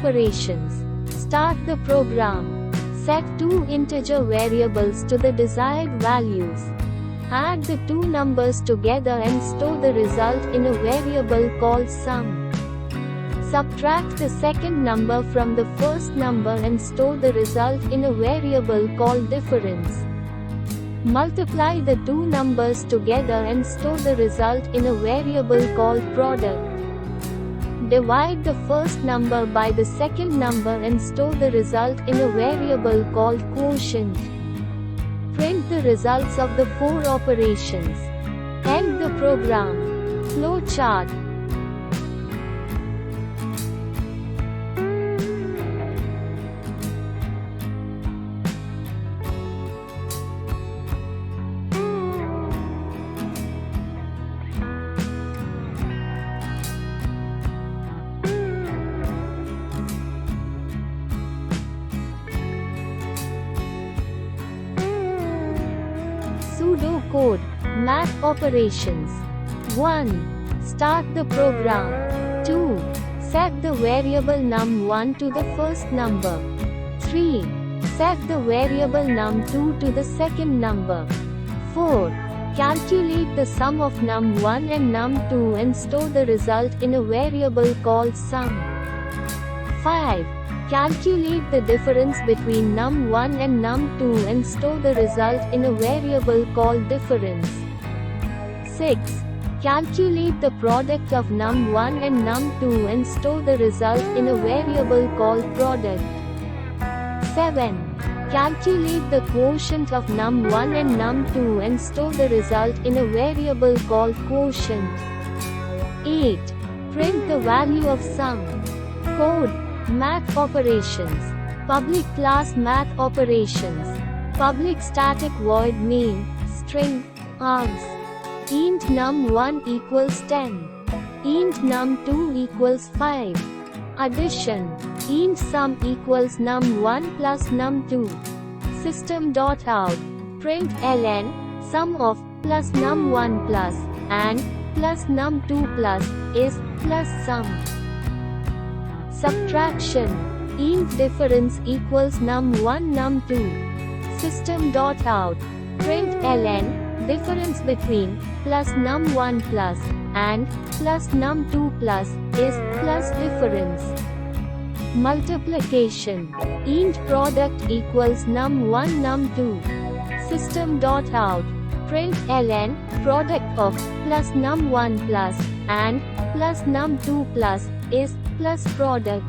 operations. Start the program. Set two integer variables to the desired values. Add the two numbers together and store the result in a variable called sum. Subtract the second number from the first number and store the result in a variable called difference. Multiply the two numbers together and store the result in a variable called product. Divide the first number by the second number and store the result in a variable called quotient. Print the results of the four operations. End the program. Flowchart. Pseudocode. Math operations. 1. Start the program. 2. Set the variable num1 to the first number. 3. Set the variable num2 to the second number. 4. Calculate the sum of num1 and num2 and store the result in a variable called sum. 5. Calculate the difference between num1 and num2 and store the result in a variable called difference. 6. Calculate the product of num1 and num2 and store the result in a variable called product. 7. Calculate the quotient of num1 and num2 and store the result in a variable called quotient. 8. Print the value of sum. Code. Math operations. Public class math operations. Public static void main, string, args. Int num1 equals 10. Int num2 equals 5. Addition. Int sum equals num1 plus num2. System.out. Print ln, sum of, plus num1 plus, and, plus num2 plus, is, plus sum. Subtraction. Int difference equals num1 num2. System.out. Print ln, difference between, plus num1 plus, and, plus num2 plus, is, plus difference. Multiplication. Int product equals num1 num2. System.out. Print ln, product of, plus num1 plus, and, plus num2 plus, is, plus product.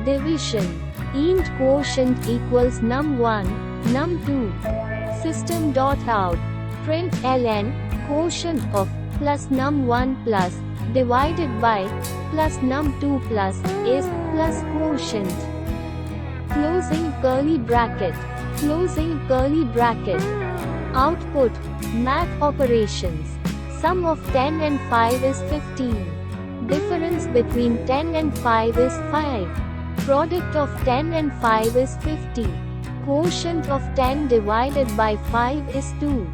Division. Int quotient equals num1, num2. System.out. Print ln, quotient of, plus num1 plus, divided by, plus num2 plus, is, plus quotient. Closing curly bracket. Closing curly bracket. Output. Math operations. Sum of 10 and 5 is 15. Difference between 10 and 5 is 5. Product of 10 and 5 is 50. Quotient of 10 divided by 5 is 2.